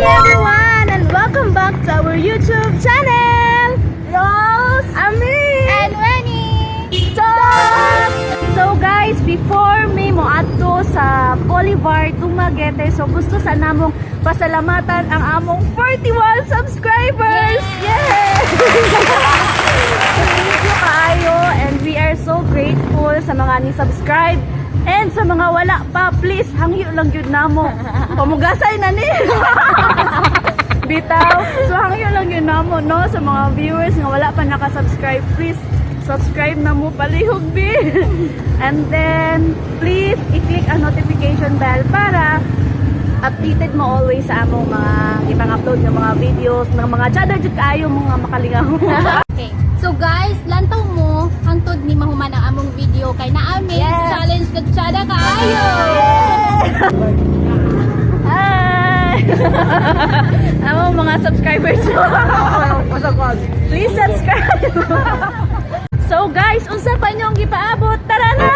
everyone, and welcome back to our YouTube channel, Rose, Ami, and Winnie Talk. So guys, before may moadto sa Boulevard Dumaguete, so gusto sa namong pasalamatan ang among 41 subscribers. Yay! So thank you kaayo, and we are so grateful sa mga ni-subscribe. And sa mga wala pa, please, hangyo lang yun namo. Pamugasay na ni. Bitaw. So hangyo lang yun namo, no? Sa mga viewers nga wala pa nakasubscribe, please, subscribe na mo, palihog, bi. And then, please, i-click ang notification bell para updated mo always sa among mga ipang-upload ng mga videos, ng mga chada jud kaayo mga makalingaw. Okay. So guys, lantaw mo hangtod ni mahuman ang among video kay naami challenge kag chada kaayo. Hi! Among mga subscribers. Please subscribe. So guys, unsa pa nyong gipaabot? Tara na!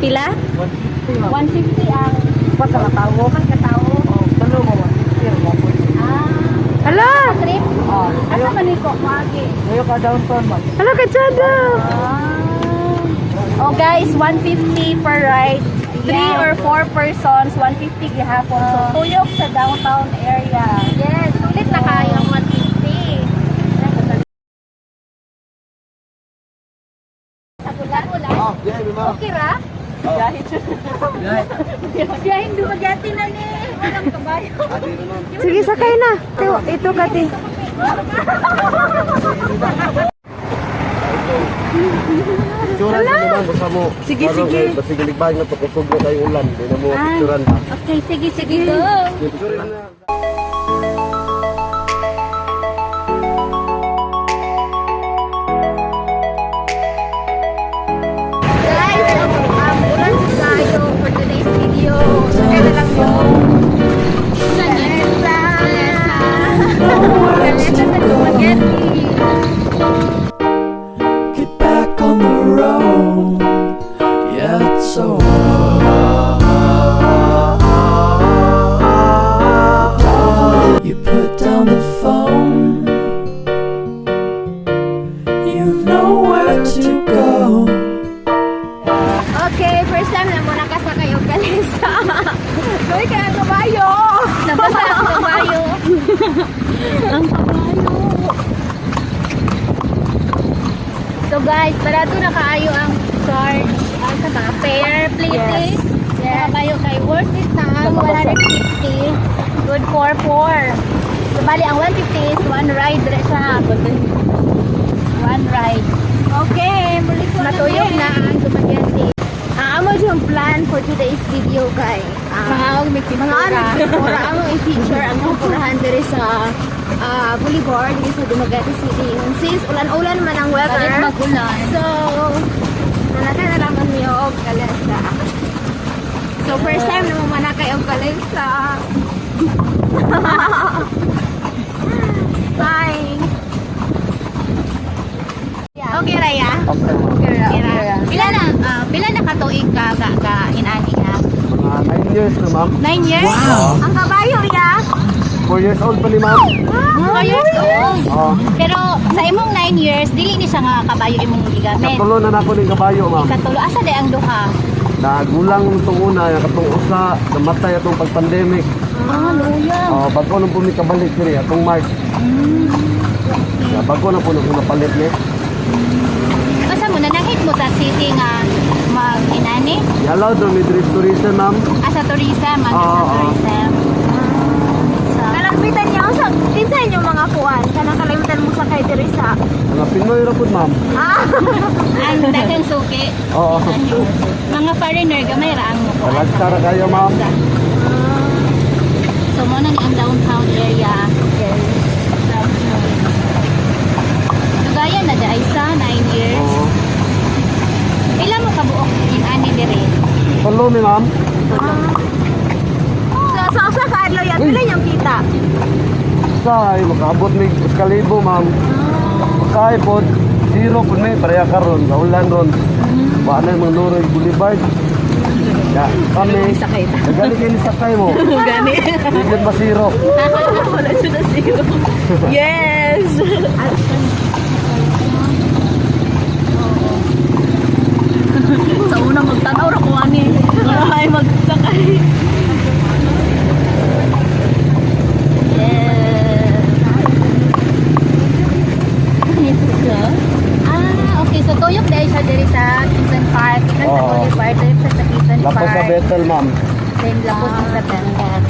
Pila? 150 ang Pagkakatawo. pagkatao. Talo mo, 150 mo. Hala! Trip. Asa man ni ko magi? Ngayon ka downtown, ma'am. Hala ka chada! Oh guys, 150 per ride. 3 or 4 persons, 150 gihapon. So tuyok sa downtown area. Yes, sulit na kayo ang 150. Sagulan. Oh, yeah, ma'am. Okay ra? Dahil Biyahin Dumaguete na ni. Walang kabayo. sige, sakay na. Ito kati. Picturan sa naman, basta mo. Sige, sige. Basta giligbahin na pakusog na tayo ulan. Hindi na mo picturan. Okay, sige. Go. Picturan na. Guys, ulan tayo for today's video. Kaya lang yun. Kalesa sa Dumaguete. Get back on the road. Yeah, it's so you put down the phone. You've nowhere to go. Okay, first time na muna kasakay og kalesa. Uy, kaya kabayo! Nabasa ang kabayo. Ang kabayo! So guys, barato na kaayo ang charge. Ang sa mga fare, please. Yes. Kabayo kay worth it na ang 150. Good for 4. So bali ang 150 is one ride dire siya. One ride. Okay, muli ko natuyog na ang Dumaguete. Amo yung plan for today's video, guys. Mga Mga amo i-feature ang kupurahan diri sa Boulevard diri sa Dumaguete City. Since ulan-ulan man ang weather, Balik magulan. so nanakay na lang kami og kalesa. So first time na mo manakay og kalesa. Bye. Okay, Raya. Pila na katuig ka inani ha? Mga 9 years na, ma'am. 9 years? Ang kabayo, ya. 4 years old pa ni ma'am. 4 years old. Oh, Pero sa imong 9 years, dili ni siya nga kabayo imong gigamit. katulo na nako ng kabayo, ma'am. Katulo asa day ang duha? Nagulang itong una, katong usa, namatay atong pag-pandemic. Luya. Oh, bago nang po ni kabalik diri atong March. Bago na po nang napalit ni. Asa mo na nahit mo sa city nga mag-inani? Yalaw do mi tourism, ma'am. Asa tourism, sa Oo. tourism. Sa Kalamitan niyo sa kinsa inyong mga kuan. Kanang kalamitan mo sa kay diri sa. Mga Pinoy ra pud, ma'am. ang daghang suki. Oo. Mga foreigner gamay ra ang mukuan. Alagsara kayo, ma'am. So mo na ni ang downtown area. Gaya na dai sa 9 years. Oo. tulo mi ma'am. So sa kaadlaw yan, pila yung kita? Say, makaabot mi kalibo ma'am. Say po, zero po may pareha karon, kaulan ron. Paano yung mga Nuroy Boulevard? Ya, kami. Nagali kayo ni sakay mo. Gani. Hindi ba zero? Wala siya na zero. Yes! Sa una magtanaw ra ko ani. Ay magsakay. Okay, so tuyok dahil siya diri sa Quezon Park. Ikan sa Oo. Boulevard, diri siya sa Quezon Lapos sa Park. Bethel ma'am. Then lapos sa Bethel.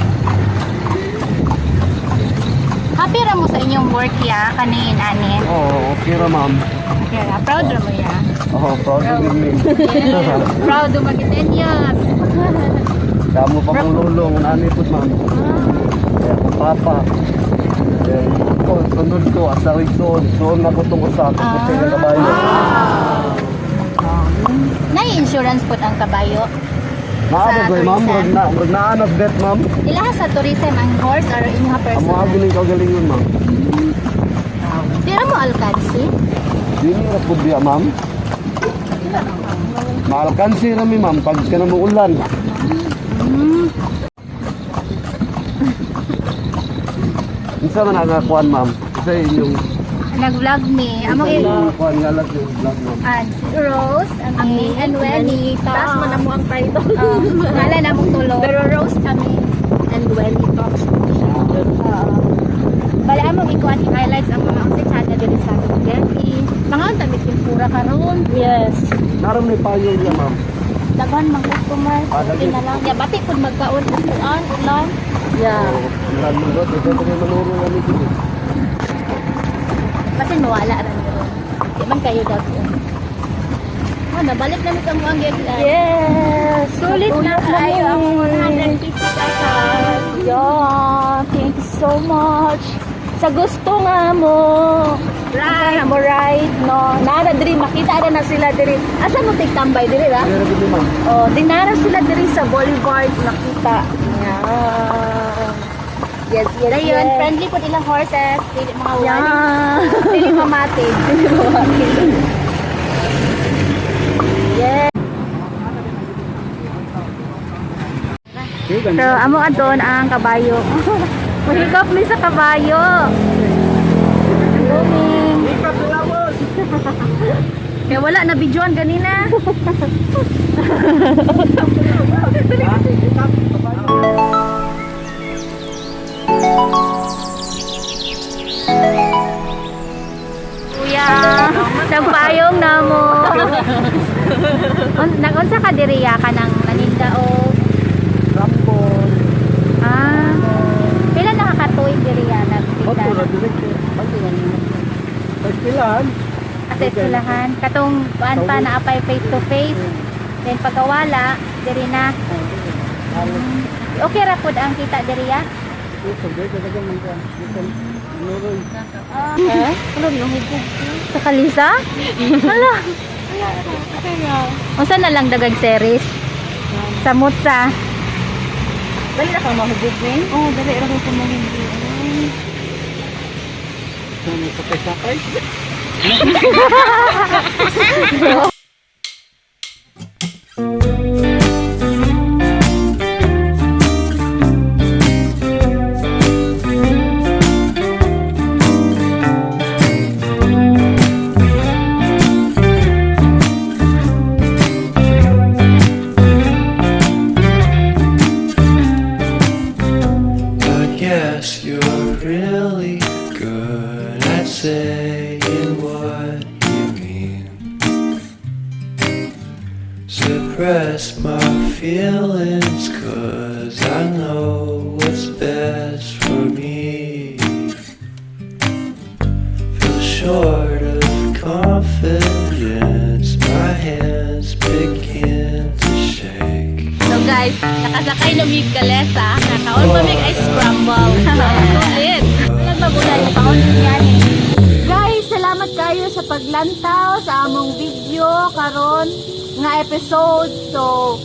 Happy ra mo sa inyong work ya kanin ani. Oo, okay ra ma'am. Okay ra, proud ra mo ya. Oo, proud to be me. Proud do magitenyas. Kamu pa kong lulong, nani po ma'am. Kaya kung papa. Then, ko, sunod ko, asawi ko, doon ako itong usap, ko sa kabayo. Na-insurance po ang kabayo. Maabot ko, ma'am, tourism. magnaanak bet, ma'am. Ilaha sa tourism ang horse or inyong Amo personal. ako ng kagalingon, ma'am. Tira mo alkansi. Dili ra po biya, ma'am. Maalkansi rami, ma'am, pag ka na ulan. Isa man ang akuan, ma'am. Isa inyong Nag-vlog me. Amo akuan nga lang yung vlog, ma'am. si Rose, Ami, and Wenny. Taas man mo ang title. Ngala na mong tulo. Pero Rose kami and Wendy talks. Bala mo ikuan i-highlights ang mga unsay na diri sa Genki. Mga unta pura karon. Yes. Naram ni payo niya, ma'am. Daghan mga customer. Daghan. Okay na lang. Ya bati pud magkaon ulan, ulan. Yeah. Ulan mo ba? Ito ko manuro kami dito. Kasi nawala ra ni ron. Di man kayo daghan. Nabalik na mi sa mga Genki. Yes. Sulit na kayo ang 150 pesos. Yeah, thank you so much. Sa gusto nga mo. Right. Mo right, no. Nara diri makita na sila diri. Asa mo tigtambay diri ra? Pero gini, ma'am. Oh, dinara sila diri sa Boulevard nakita. Yeah. Yes, yes, Dayon, yes. friendly po ilang horses, dili mga wali. Yeah. Dili mamatid. Yes. So, amo adon ang kabayo. Mahikap mi sa kabayo. Booming. Kaya wala na videoan ganina. Kuya, nagpayong na mo. Nagunsa ka diriya ka ng naninda o Rampon. Pila nakakatuig diriya Oto na nagtinda? direct. Pagpilan. Kasi sulahan. Katong kuan pa naapay face to face. Then pagkawala, diri na. Okay ra pud ang kita diriya. Ano yung sa kalisa? Hala. Unsa na lang dagag series? Sa mutsa. Dali na ka mahugog ni? Oh, dali ra ko mahindi. I guess you're really good at saying what you mean. Suppress my feelings, 'cause I know what's best for me. Feel short of confidence, my hands begin to shake. So guys, nakasakay na mig kalesa. Nakaon pa mig ice scramble. Sulit. Nagmabulay yung paon yan eh. Guys, salamat kayo sa paglantaw sa among video karon nga episode. So,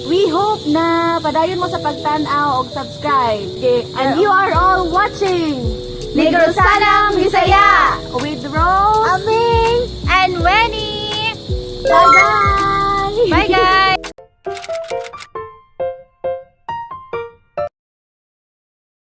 we hope na padayon mo sa pagtan-aw og subscribe. Okay. And you are all watching Negros Sanang Bisaya with Rose, Aming and Wenny. Bye guys!